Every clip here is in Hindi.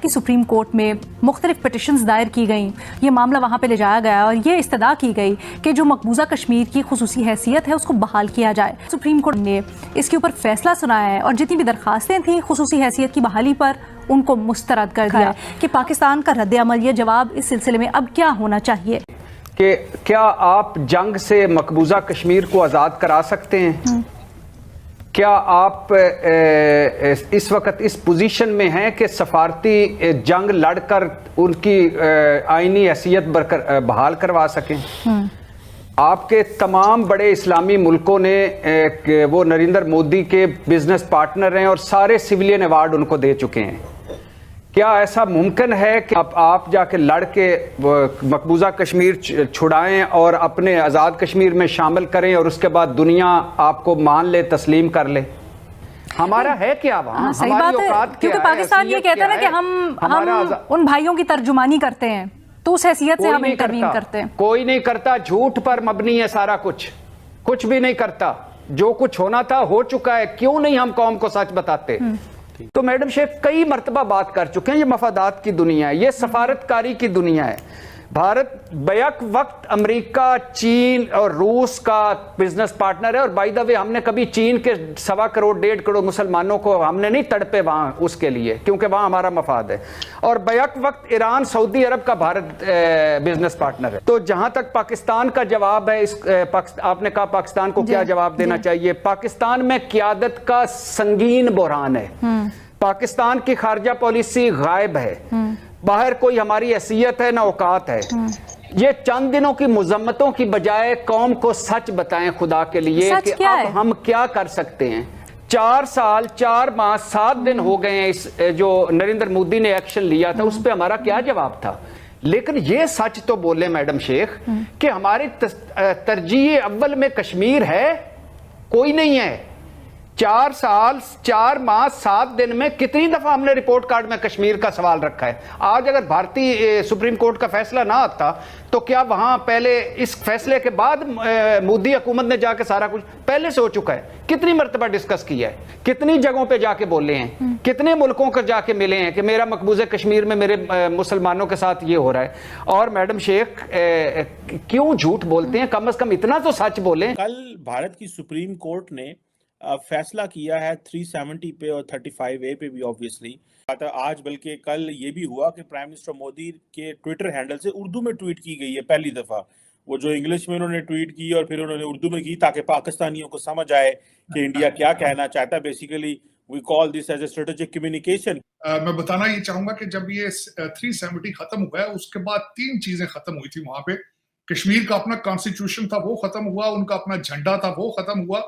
की सुप्रीम कोर्ट में मुख्तलिफ पिटिशंस दायर की गई, ये मामला वहाँ पे ले जाया गया और ये इस्तदा की गई कि जो मकबूजा कश्मीर की खुसूसी हैसियत है उसको बहाल किया जाए। सुप्रीम कोर्ट ने इसके ऊपर फैसला सुनाया है और जितनी भी दरखास्तें थी खुसूसी हैसियत की बहाली पर उनको मुस्तरद कर दिया कि पाकिस्तान का रद्द अमल, ये जवाब इस सिलसिले में अब क्या होना चाहिए कि क्या आप जंग से मकबूजा कश्मीर को आज़ाद करा सकते हैं? क्या आप इस वक्त इस पोजीशन में हैं कि सफारती जंग लड़कर उनकी आईनी हैसियत बहाल करवा सकें? आपके तमाम बड़े इस्लामी मुल्कों ने वो नरेंद्र मोदी के बिजनेस पार्टनर हैं और सारे सिविलियन अवार्ड उनको दे चुके हैं। क्या ऐसा मुमकिन है कि आप जाके लड़ के मकबूजा कश्मीर छुड़ाएं और अपने आज़ाद कश्मीर में शामिल करें और उसके बाद दुनिया आपको मान ले, तस्लीम कर ले? हमारा है क्या वहाँ? सही बात है, क्योंकि पाकिस्तान ये कहता है ना कि हम उन भाइयों की तर्जुमानी करते हैं, तो उस हैसियत से हम इंटरवीन करते हैं। कोई नहीं करता, झूठ पर मबनी है सारा कुछ भी नहीं करता। जो कुछ होना था हो चुका है, क्यों नहीं हम कौम को सच बताते? तो मैडम शेख कई मर्तबा बात कर चुके हैं, ये मफादात की दुनिया है, ये सफारतकारी की दुनिया है। भारत बैक वक्त अमेरिका, चीन और रूस का बिजनेस पार्टनर है। और बाय द वे हमने कभी चीन के 1.25 करोड़ 1.5 करोड़ मुसलमानों को हमने नहीं तड़पे वहां उसके लिए, क्योंकि वहां हमारा मफाद है। और बैक वक्त ईरान, सऊदी अरब का भारत बिजनेस पार्टनर है। तो जहां तक पाकिस्तान का जवाब है, आपने कहा पाकिस्तान को क्या जवाब देना चाहिए? पाकिस्तान में क़यादत का संगीन बहरान है। पाकिस्तान की खारजा पॉलिसी गायब है, बाहर कोई हमारी हैसियत है ना औकात है। ये चंद दिनों की मुजम्मतों की बजाय कौम को सच बताएं खुदा के लिए कि अब हम क्या कर सकते हैं। 4 साल 4 माह 7 दिन हो गए हैं इस जो नरेंद्र मोदी ने एक्शन लिया था, उस पर हमारा क्या जवाब था? लेकिन ये सच तो बोले मैडम शेख कि हमारी तरजीह अव्वल में कश्मीर है, कोई नहीं है। 4 साल 4 माह 7 दिन में कितनी दफा हमने रिपोर्ट कार्ड में कश्मीर का सवाल रखा है। आज अगर भारतीय सुप्रीम कोर्ट का फैसला ना आता तो क्या वहां पहले इस फैसले के बाद मोदी हुकूमत ने जाके सारा कुछ पहले से हो चुका है? कितनी मरतबा डिस्कस किया है, कितनी जगहों पे जाके बोले हैं, कितने मुल्कों को जाके मिले हैं कि मेरा मकबूजे कश्मीर में मेरे मुसलमानों के साथ ये हो रहा है। और मैडम शेख क्यों झूठ बोलते हैं? कम से कम इतना तो सच बोले। कल भारत की सुप्रीम कोर्ट ने फैसला किया है 370 पे और 35A पे भी ऑब्वियसली। आज बल्कि कल ये भी हुआ कि प्राइम मिनिस्टर मोदी के ट्विटर हैंडल से उर्दू में ट्वीट की गई है पहली दफा। वो जो इंग्लिश में उन्होंने ट्वीट की और फिर उन्होंने उर्दू में की ताकि पाकिस्तानियों को समझ आए कि इंडिया क्या कहना चाहता है। Basically we call this as a strategic communication. मैं बताना ये चाहूंगा कि जब ये 370 खत्म हुआ है उसके बाद 3 चीजें खत्म हुई थी वहां पे। कश्मीर का अपना कॉन्स्टिट्यूशन था वो खत्म हुआ, उनका अपना झंडा था वो खत्म हुआ,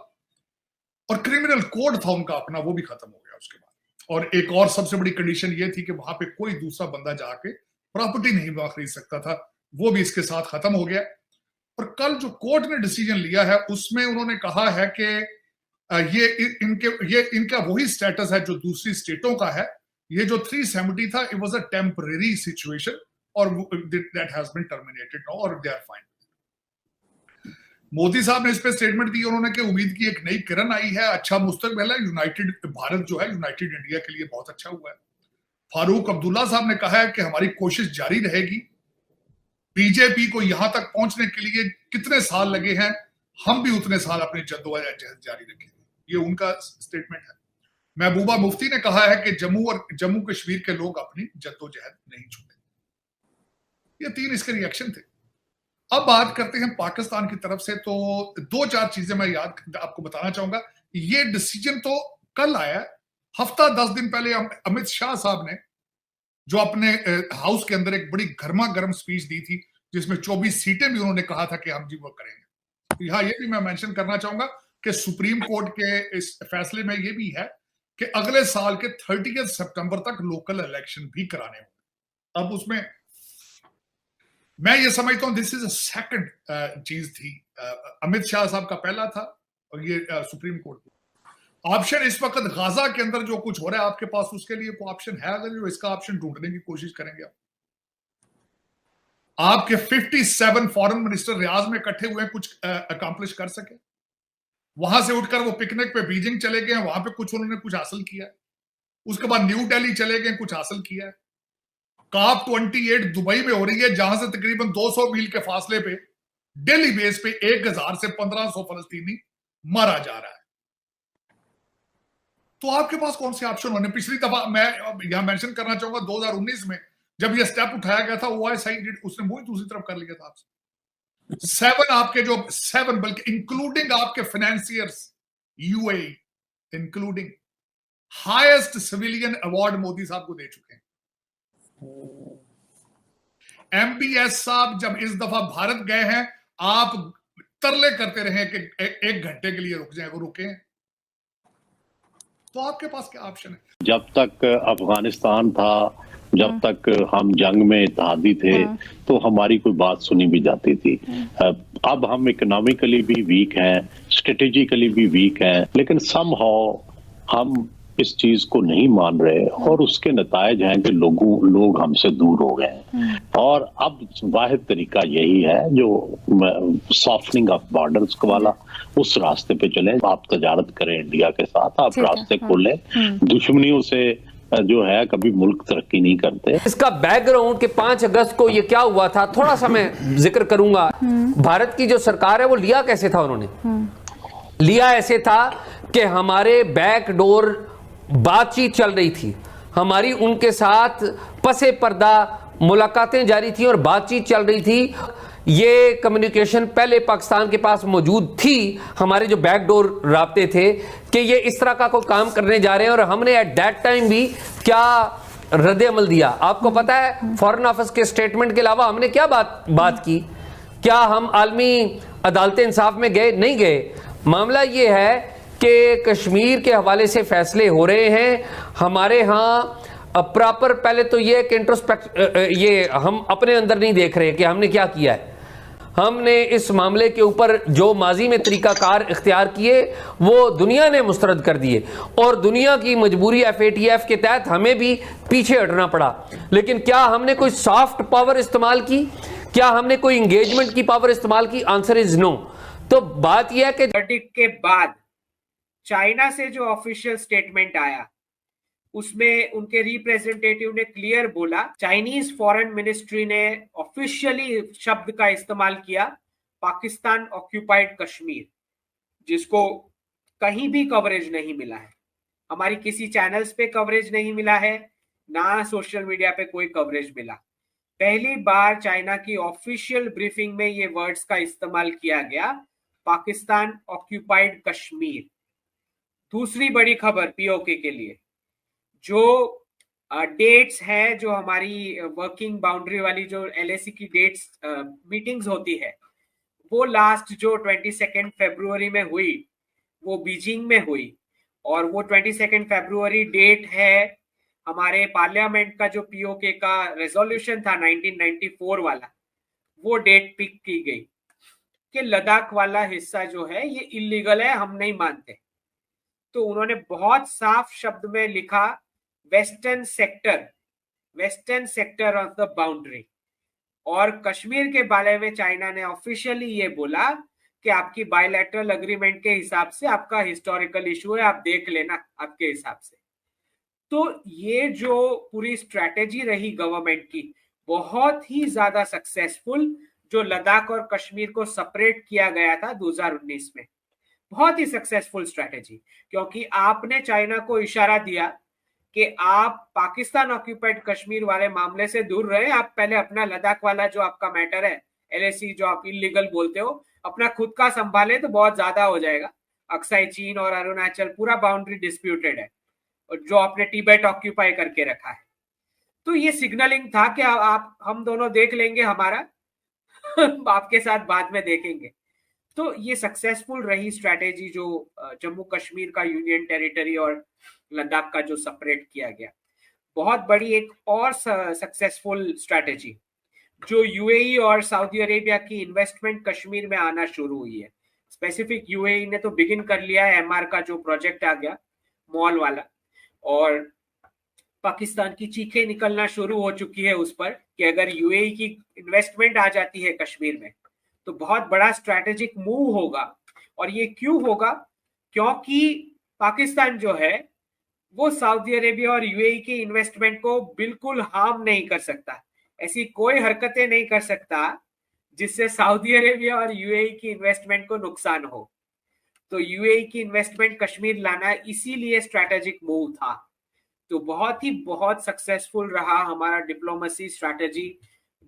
और क्रिमिनल कोड था उनका अपना, वो भी खत्म हो गया उसके बाद। और एक और सबसे बड़ी कंडीशन ये थी कि वहां पे कोई दूसरा बंदा जाके प्रॉपर्टी नहीं खरीद सकता था, वो भी इसके साथ खत्म हो गया। और कल जो कोर्ट ने डिसीजन लिया है उसमें उन्होंने कहा है कि ये इनका वही स्टेटस है जो दूसरी स्टेटों का है। ये जो 370 था it was a temporary situation और that has been terminated now और दे आर फाइन। मोदी साहब ने इस पे स्टेटमेंट दी, उन्होंने कि उम्मीद की एक नई किरण आई है, अच्छा मुस्तकबिल है, यूनाइटेड भारत जो है यूनाइटेड इंडिया के लिए बहुत अच्छा हुआ है। फारूक अब्दुल्ला साहब ने कहा है कि हमारी कोशिश जारी रहेगी, बीजेपी को यहां तक पहुंचने के लिए कितने साल लगे हैं, हम भी उतने साल अपनी जद्दोजहद जारी रखेंगे, ये उनका स्टेटमेंट है। महबूबा मुफ्ती ने कहा है कि जम्मू कश्मीर के लोग अपनी जद्दोजहद नहीं छोड़ेंगे। ये 3 इसके रिएक्शन थे। अब बात करते हैं पाकिस्तान की तरफ से, तो 2-4 चीजें मैं आपको बताना चाहूंगा। ये डिसीजन तो कल आया, हफ्ता 10 दिन पहले अमित शाह साहब ने जो अपने हाउस के अंदर एक बड़ी गर्मा गर्म स्पीच दी थी जिसमें 24 सीटें भी उन्होंने कहा था कि हम जी वो करेंगे। तो यहाँ ये भी मैं मेंशन करना चाहूंगा कि सुप्रीम कोर्ट के इस फैसले में ये भी है कि अगले साल के 30 सितंबर तक लोकल इलेक्शन भी कराने होंगे। अब उसमें मैं ये समझता हूं दिस इज अ सेकंड चीज थी। अमित शाह साहब का पहला था और ये सुप्रीम कोर्ट ऑप्शन। इस वक्त गाजा के अंदर जो कुछ हो रहा है आपके पास उसके लिए कोई ऑप्शन है? अगर जो इसका ऑप्शन ढूंढने की कोशिश करेंगे आपके 57 फॉरेन मिनिस्टर रियाज में इकट्ठे हुए कुछ अकम्प्लिश कर सके? वहां से उठकर वो पिकनिक पे बीजिंग चले गए, वहां पे कुछ उन्होंने कुछ हासिल किया, उसके बाद न्यू दिल्ली चले गए, कुछ हासिल किया है। COP 28 दुबई में हो रही है, जहां से तकरीबन 200 मील के फासले पे डेली बेस पे 1000 से 1500 फलस्तीनी मारा जा रहा है। तो आपके पास कौन से ऑप्शन होने? पिछली दफा मैं यहां मेंशन करना चाहूंगा 2019 में जब यह स्टेप उठाया गया था, OIC उसने मुंह दूसरी तरफ कर लिया था आपसे। 7 आपके जो 7 बल्कि इंक्लूडिंग आपके financiers, UAE including, highest civilian award Modi साहब को दे चुके हैं। MBS साहब जब इस दफा भारत गए हैं, आप तरले करते रहे कि 1 घंटे के लिए रुक जाए, वो रुके हैं। तो आपके पास क्या ऑप्शन है? जब तक अफगानिस्तान था, जब तक हम जंग में इत्तेहादी थे, तो हमारी कोई बात सुनी भी जाती थी। अब हम इकोनॉमिकली भी वीक हैं, स्ट्रेटेजिकली भी वीक हैं, लेकिन समहाउ हम इस चीज को नहीं मान रहे और उसके नतायज हैं कि लोग हमसे दूर हो गए हैं। और अब वाहिद तरीका यही है जो सॉफ्टनिंग ऑफ बॉर्डर्स वाला, उस रास्ते पे चलें। आप तजारत करें इंडिया के साथ, आप रास्ते खोलें। दुश्मनियों से जो है कभी मुल्क तरक्की नहीं करते। इसका बैकग्राउंड कि 5 अगस्त को ये क्या हुआ था, थोड़ा सा मैं जिक्र करूंगा। भारत की जो सरकार है वो लिया कैसे था, उन्होंने लिया ऐसे था कि हमारे बैकडोर बातचीत चल रही थी, हमारी उनके साथ पसे पर्दा मुलाकातें जारी थी और बातचीत चल रही थी। ये कम्युनिकेशन पहले पाकिस्तान के पास मौजूद थी, हमारे जो बैकडोर राब्ते थे कि ये इस तरह का कोई काम करने जा रहे हैं। और हमने एट दैट टाइम भी क्या रद्द अमल दिया, आपको पता है। फॉरेन ऑफिस के स्टेटमेंट के अलावा हमने क्या बात की? क्या हम आलमी अदालत इंसाफ में गए? नहीं गए। मामला ये है कि कश्मीर के हवाले से फैसले हो रहे हैं हमारे यहाँ प्रॉपर। पहले तो ये कि ये हम अपने अंदर नहीं देख रहे कि हमने क्या किया है। हमने इस मामले के ऊपर जो माजी में तरीकाकार इख्तियार किए वो दुनिया ने मुस्तरद कर दिए और दुनिया की मजबूरी FATF के तहत हमें भी पीछे हटना पड़ा। लेकिन क्या हमने कोई सॉफ्ट पावर इस्तेमाल की? क्या हमने कोई इंगेजमेंट की पावर इस्तेमाल की? Answer is no. तो बात यह है कि वर्डिक्ट के बाद चाइना से जो ऑफिशियल स्टेटमेंट आया उसमें उनके रिप्रेजेंटेटिव ने क्लियर बोला, चाइनीज फॉरेन मिनिस्ट्री ने ऑफिशियली शब्द का इस्तेमाल किया पाकिस्तान ऑक्यूपाइड कश्मीर, जिसको कहीं भी कवरेज नहीं मिला है। हमारी किसी चैनल्स पे कवरेज नहीं मिला है, ना सोशल मीडिया पे कोई कवरेज मिला। पहली बार चाइना की ऑफिशियल ब्रीफिंग में ये वर्ड्स का इस्तेमाल किया गया, पाकिस्तान ऑक्यूपाइड कश्मीर। दूसरी बड़ी खबर पीओके के लिए, जो डेट्स है, जो हमारी वर्किंग बाउंड्री वाली जो LAC की डेट्स मीटिंग्स होती है, वो लास्ट जो 22 फरवरी में हुई वो बीजिंग में हुई। और वो 22 फरवरी डेट है हमारे पार्लियामेंट का जो पीओके का रेजोल्यूशन था 1994 वाला, वो डेट पिक की गई कि लद्दाख वाला हिस्सा जो है ये इलीगल है, हम नहीं मानते। तो उन्होंने बहुत साफ शब्द में लिखा western sector of the boundary. और कश्मीर के बारे में चाइना ने ऑफिशियली ये बोला कि आपकी बायलैटरल एग्रीमेंट के हिसाब से आपका हिस्टोरिकल इशू है, आप देख लेना आपके हिसाब से। तो ये जो पूरी स्ट्रैटेजी रही गवर्नमेंट की, बहुत ही ज्यादा सक्सेसफुल, जो लद्दाख और कश्मीर को सेपरेट किया गया था 2019 में, बहुत ही सक्सेसफुल स्ट्रैटेजी। क्योंकि आपने चाइना को इशारा दिया कि आप पाकिस्तान ऑक्यूपाइड कश्मीर वाले मामले से दूर रहे, आप पहले अपना लद्दाख वाला जो आपका मैटर है, LAC जो आप इलीगल बोलते हो, अपना खुद का संभाले तो बहुत ज्यादा हो जाएगा। अक्साई चीन और अरुणाचल पूरा बाउंड्री डिस्प्यूटेड है, जो आपने टिबेट ऑक्यूपाई करके रखा है। तो ये सिग्नलिंग था कि आप हम दोनों देख लेंगे, हमारा आपके साथ बाद में देखेंगे। तो ये सक्सेसफुल रही स्ट्रैटेजी, जो जम्मू कश्मीर का यूनियन टेरिटरी और लद्दाख का जो सेपरेट किया गया। बहुत बड़ी एक और सक्सेसफुल स्ट्रैटेजी, जो UAE और सऊदी अरेबिया की इन्वेस्टमेंट कश्मीर में आना शुरू हुई है। स्पेसिफिक UAE ने तो बिगिन कर लिया है, MR का जो प्रोजेक्ट आ गया मॉल वाला, और पाकिस्तान की चीखें निकलना शुरू हो चुकी है उस पर कि अगर UAE की इन्वेस्टमेंट आ जाती है कश्मीर में तो बहुत बड़ा स्ट्रैटेजिक मूव होगा। और ये क्यों होगा? क्योंकि पाकिस्तान जो है वो सऊदी अरेबिया और यूएई की इन्वेस्टमेंट को बिल्कुल हार्म नहीं कर सकता। ऐसी कोई हरकतें नहीं कर सकता जिससे सऊदी अरेबिया और यूएई की इन्वेस्टमेंट को नुकसान हो। तो यूएई की इन्वेस्टमेंट कश्मीर लाना इसीलिए स्ट्रैटेजिक मूव था। तो बहुत सक्सेसफुल रहा हमारा डिप्लोमेसी स्ट्रैटेजी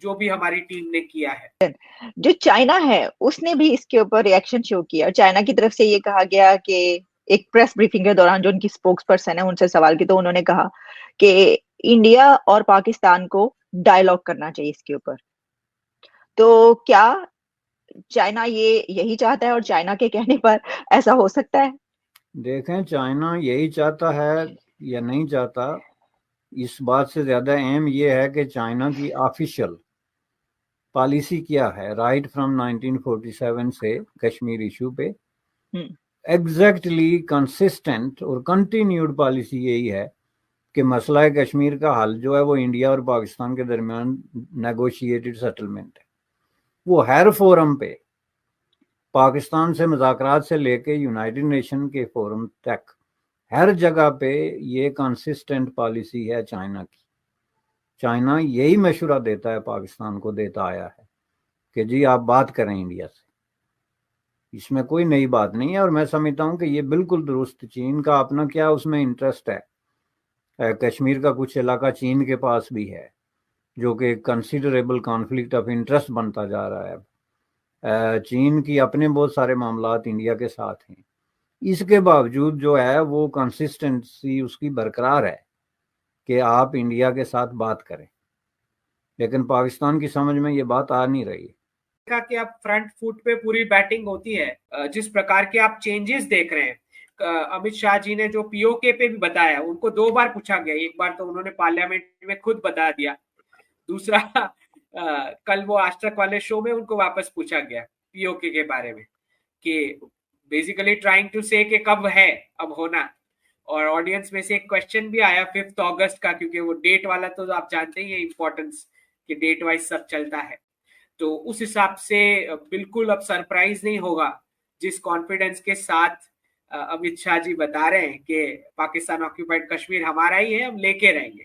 जो भी हमारी टीम ने किया है। जो चाइना है उसने भी इसके ऊपर रिएक्शन शो किया और चाइना की तरफ से ये कहा गया कि एक प्रेस ब्रीफिंग के दौरान जो उनकी स्पोक्स पर्सन है उनसे सवाल की तो उन्होंने कहा कि इंडिया और पाकिस्तान को डायलॉग करना चाहिए इसके ऊपर। तो क्या चाइना यही चाहता है और चाइना के कहने पर ऐसा हो सकता है? देखें, चाइना यही चाहता है या नहीं चाहता, इस बात से ज्यादा अहम ये है कि चाइना की ऑफिशियल पॉलिसी क्या है राइट फ्रॉम 1947 से कश्मीर इशू पे। एग्जैक्टली कंसिस्टेंट और कंटिन्यूड पॉलिसी यही है कि मसला कश्मीर का हल जो है वो इंडिया और पाकिस्तान के दरमियान नेगोशिएटेड सेटलमेंट है। वो हर फोरम पे, पाकिस्तान से मुज़ाकरात से लेके यूनाइटेड नेशन के फोरम तक, हर जगह पे ये कंसिस्टेंट पॉलिसी है चाइना की। चाइना यही मशवरा देता है, पाकिस्तान को देता आया है कि जी आप बात करें इंडिया से, इसमें कोई नई बात नहीं है। और मैं समझता हूँ कि ये बिल्कुल दुरुस्त, चीन का अपना क्या उसमें इंटरेस्ट है, कश्मीर का कुछ इलाका चीन के पास भी है जो कि कंसिडरेबल कॉन्फ्लिक्ट ऑफ इंटरेस्ट बनता जा रहा है। चीन की अपने बहुत सारे मामलात इंडिया के साथ हैं, इसके बावजूद जो है वो कंसिस्टेंसी उसकी बरकरार है कि आप इंडिया के साथ बात करें। लेकिन पाकिस्तान की समझ में ये बात आ नहीं रही कि आप फ्रंट फुट पे पूरी बैटिंग होती है। जिस प्रकार के आप चेंजेस देख रहे हैं, अमित शाह जी ने जो पीओके पे भी बताया, उनको 2 बार पूछा गया। एक बार तो उन्होंने पार्लियामेंट में खुद बता दिया, दूसरा कल वो आज तक वाले शो में उनको वापस पूछा गया पीओके के बारे में कि बेसिकली ट्राइंग टू से कि कब है अब होना। और ऑडियंस में से एक क्वेश्चन भी आया 5 अगस्त का, क्योंकि वो डेट वाला तो आप जानते ही है इंपॉर्टेंस कि डेट वाइज सब चलता है। तो उस हिसाब से बिल्कुल अब सरप्राइज नहीं होगा जिस कॉन्फिडेंस के साथ अमित शाह जी बता रहे हैं कि पाकिस्तान ऑक्यूपाइड कश्मीर हमारा ही है, हम लेके रहेंगे।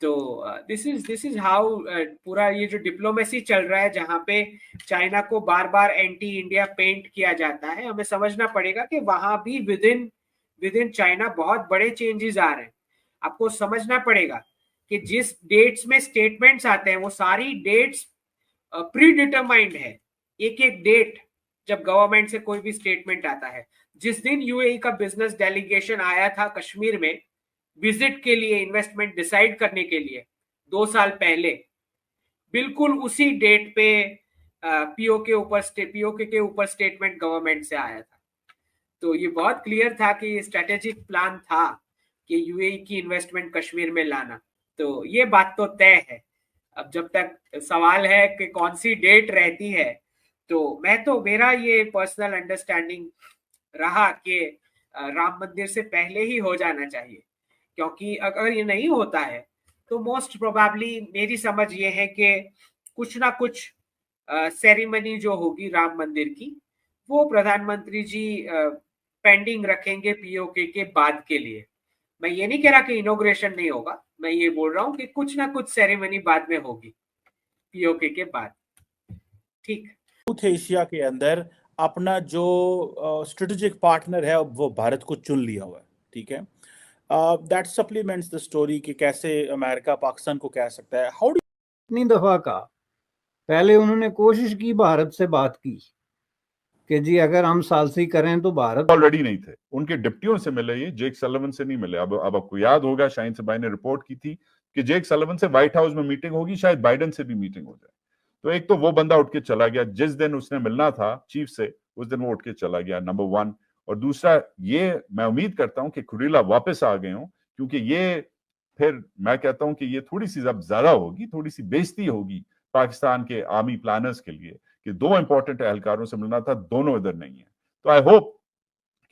तो दिस इज हाउ पूरा ये जो डिप्लोमेसी चल रहा है, जहां पे चाइना को बार बार एंटी इंडिया पेंट किया जाता है, हमें समझना पड़ेगा कि वहां भी विद इन चाइना बहुत बड़े चेंजेस आ रहे हैं। आपको समझना पड़ेगा कि जिस डेट्स में स्टेटमेंट्स आते हैं वो सारी डेट्स प्री डिटरमाइंड है। एक एक डेट जब गवर्नमेंट से कोई भी स्टेटमेंट आता है, जिस दिन यूएई का बिजनेस डेलीगेशन आया था कश्मीर में विजिट के लिए, इन्वेस्टमेंट डिसाइड करने के लिए 2 साल पहले, बिल्कुल उसी डेट पे पीओके के ऊपर स्टेटमेंट गवर्नमेंट से आया था। तो ये बहुत क्लियर था कि ये स्ट्रेटेजिक प्लान था कि यूएई की इन्वेस्टमेंट कश्मीर में लाना। तो ये बात तो तय है। अब जब तक सवाल है कि कौन सी डेट रहती है, तो मेरा ये पर्सनल अंडरस्टैंडिंग रहा कि राम मंदिर से पहले ही हो जाना चाहिए, क्योंकि अगर ये नहीं होता है तो मोस्ट प्रोबेबली मेरी समझ ये है कि कुछ ना कुछ सेरेमनी जो होगी राम मंदिर की, वो प्रधानमंत्री जी पेंडिंग रखेंगे पीओके के बाद के लिए। मैं ये नहीं कह रहा कि इनॉग्रेशन नहीं होगा, मैं ये बोल रहा हूँ कि कुछ ना कुछ सेरेमनी बाद में होगी पीओके के बाद। ठीक, साउथ एशिया के अंदर अपना जो स्ट्रेटेजिक पार्टनर है वो भारत को चुन लिया हुआ है, ठीक है। दैट सप्लीमेंट्स द स्टोरी कि कैसे अमेरिका पाकिस्तान को कह सकता है। हाउ इतनी दफा का पहले उन्होंने कोशिश की, भारत से बात की कि जी अगर हम सालसी करें तो भारत ऑलरेडी नहीं थे, उनके डिप्टियों से मिले, ये जेक सलिवन से नहीं मिले। अब आपको याद होगा, शाहीन सबाई ने रिपोर्ट की थी कि जेक सलिवन से व्हाइट हाउस में मीटिंग होगी, शायद बाइडेन से भी मीटिंग हो जाए। तो एक तो वो बंदा उठ के चला गया, जिस दिन उसने मिलना था चीफ से उस दिन वो उठ के चला गया, नंबर 1। और दूसरा, ये मैं उम्मीद करता हूं कि कुरीला वापस आ गए हों, क्योंकि ये फिर मैं कहता हूं कि ये थोड़ी सी अब ज्यादा होगी, थोड़ी सी बेइज्जती होगी पाकिस्तान के आर्मी प्लानर्स के लिए कि 2 इंपॉर्टेंट एहलकारों से मिलना था, दोनों इधर नहीं है। तो आई होप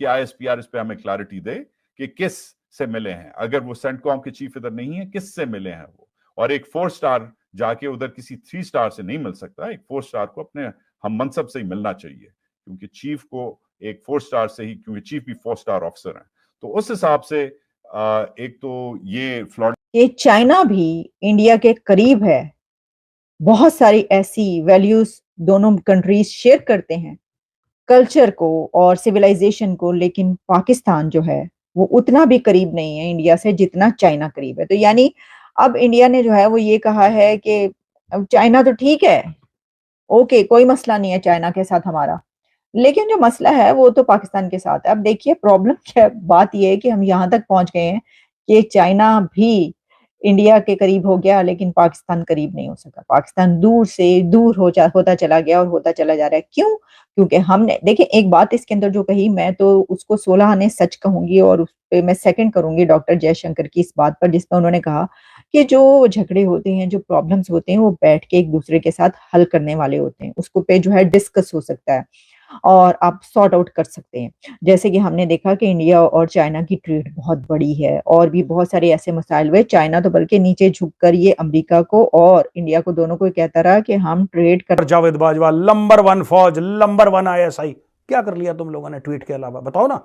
कि ISPR इस पे हमें क्लैरिटी दे कि किस से मिले हैं। अगर वो सेंटकॉम के चीफ इधर नहीं है, किस से मिले हैं वो। और एक 4 स्टार जाके उधर किसी 3 स्टार से नहीं मिल सकता, एक 4 स्टार को अपने हम मनसब से ही मिलना चाहिए, क्योंकि चीफ को एक 4 स्टार से ही, क्योंकि चीफ भी 4 स्टार ऑफिसर हैं। तो उस हिसाब से एक तो ये फ्लॉरिडा ये चाइना भी इंडिया के करीब है, बहुत सारी ऐसी वैल्यूज दोनों कंट्रीज शेयर करते हैं, कल्चर को और सिविलाइजेशन को, लेकिन पाकिस्तान जो है वो उतना भी करीब नहीं है इंडिया से जितना चाइना करीब है। तो यानी अब इंडिया ने जो है वो ये कहा है कि अब चाइना तो ठीक है, ओके कोई मसला नहीं है चाइना के साथ हमारा, लेकिन जो मसला है वो तो पाकिस्तान के साथ है। अब देखिए प्रॉब्लम क्या है, बात ये है कि हम यहाँ तक पहुंच गए हैं कि चाइना भी इंडिया के करीब हो गया लेकिन पाकिस्तान करीब नहीं हो सका। पाकिस्तान दूर से दूर होता चला गया और होता चला जा रहा है। क्यों? क्योंकि हमने देखिए एक बात इसके अंदर जो कही, मैं तो उसको 16 आने सच कहूंगी और उस पे मैं सेकंड करूंगी डॉक्टर जयशंकर की इस बात पर, जिसमें उन्होंने कहा कि जो झगड़े होते हैं, जो प्रॉब्लम्स होते हैं, वो बैठ के एक दूसरे के साथ हल करने वाले होते हैं। उसको पे जो है डिस्कस हो सकता है और आप सॉर्ट आउट कर सकते हैं। जैसे कि हमने देखा कि इंडिया और चाइना की ट्रेड बहुत बड़ी है और भी बहुत सारे ऐसे मसाइल हुए। चाइना तो बल्कि नीचे झुककर ये अमेरिका को और इंडिया को दोनों को कहता रहा कि हम ट्रेड कर। जावेद बाजवा नंबर 1 फौज, नंबर 1 ISI, क्या कर लिया तुम लोगों ने ट्वीट के अलावा? बताओ ना,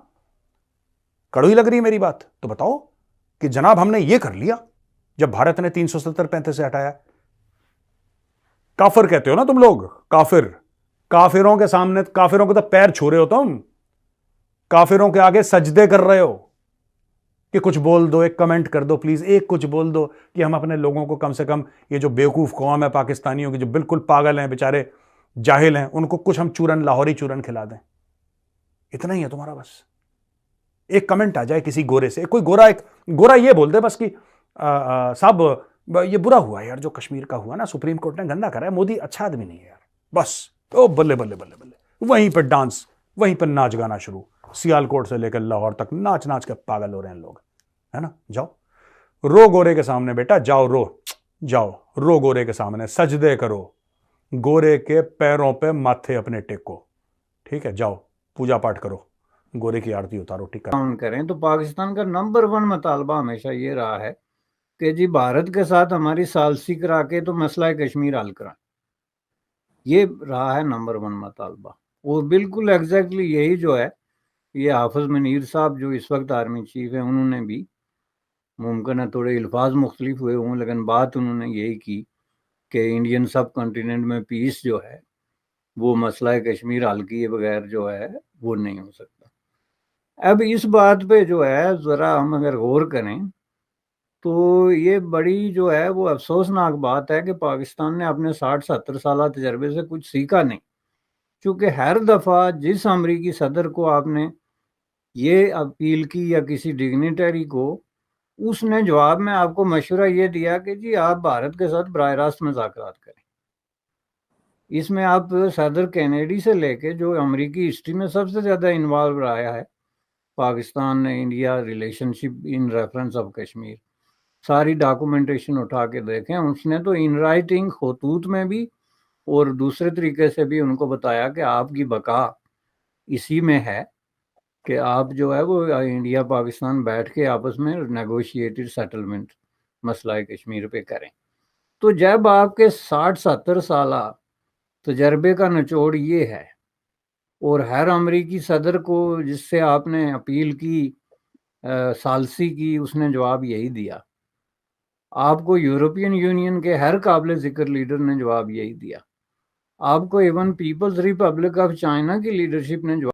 कड़वी लग रही है मेरी बात तो बताओ कि जनाब हमने ये कर लिया जब भारत ने 370-35 से हटाया। काफिर कहते हो ना तुम लोग, काफिर। काफिरों के सामने, काफिरों को तो पैर छू रहे हो तुम, काफिरों के आगे सजदे कर रहे हो कि कुछ बोल दो, एक कमेंट कर दो प्लीज, एक कुछ बोल दो कि हम अपने लोगों को कम से कम, ये जो बेवकूफ कौम है पाकिस्तानियों की जो बिल्कुल पागल हैं, बेचारे जाहिल हैं, उनको कुछ हम चूरन, लाहौरी चूरन खिला दें। इतना ही है तुम्हारा बस। एक कमेंट आ जाए किसी गोरे से, कोई गोरा, एक गोरा ये बोल दे बस कि साहब ये बुरा हुआ यार जो कश्मीर का हुआ ना, सुप्रीम कोर्ट ने गंदा करा है, मोदी अच्छा आदमी नहीं है यार, बस ओ बल्ले बल्ले बल्ले बल्ले, वहीं पर डांस, वहीं पर नाच गाना शुरू। सियालकोट से लेकर लाहौर तक नाच नाच के पागल हो रहे हैं लोग, है ना। जाओ रो गोरे के सामने बेटा, जाओ रो, जाओ रो गोरे के सामने, सजदे करो, गोरे के पैरों पे माथे अपने टेको, ठीक है, जाओ पूजा पाठ करो, गोरे की आरती उतारो, ठीक है। करें तो पाकिस्तान का नंबर 1 मुतालबा हमेशा ये रहा है कि जी भारत के साथ हमारी सालसी करा के तो मसला कश्मीर हल कराएं। ये रहा है नंबर 1 मुतालबा। और बिल्कुल एग्जैक्टली यही जो है, ये हाफिज मुनीर साहब जो इस वक्त आर्मी चीफ है, उन्होंने भी, मुमकिन है थोड़े अल्फाज मुख्तलिफ हुए हों, लेकिन बात उन्होंने यही की कि इंडियन सब कॉन्टिनेंट में पीस जो है वो मसला कश्मीर हल किए बगैर जो है वो नहीं हो सकता। अब इस बात पे जो है ज़रा हम अगर गौर करें तो ये बड़ी जो है वो अफसोसनाक बात है कि पाकिस्तान ने अपने 60-70 साल तजर्बे से कुछ सीखा नहीं। क्योंकि हर दफ़ा जिस अमरीकी सदर को आपने ये अपील की या किसी डिग्निटरी को, उसने जवाब में आपको मशवरा ये दिया कि जी आप भारत के साथ बराह रास्त मुज़ाकरात करें। इसमें आप सदर कैनेडी से लेके जो अमरीकी हिस्ट्री में सबसे ज़्यादा इन्वॉल्व रहा है पाकिस्तान ने India relationship in reference of Kashmir, सारी डॉक्यूमेंटेशन उठा के देखें, उसने तो इन राइटिंग खतूत में भी और दूसरे तरीके से भी उनको बताया कि आपकी बका इसी में है कि आप जो है वो इंडिया पाकिस्तान बैठ के आपस में नेगोशिएटेड सेटलमेंट मसला कश्मीर पे करें। तो जब आपके 60-70 साल तजर्बे का निचोड़ ये है और हर अमरीकी सदर को जिससे आपने अपील की, सालसी की, उसने जवाब यही दिया। आपको यूरोपियन यूनियन के हर काबिल जिक्र लीडर ने जवाब यही दिया। आपको even people's republic of China की लीडरशिप ने जवाब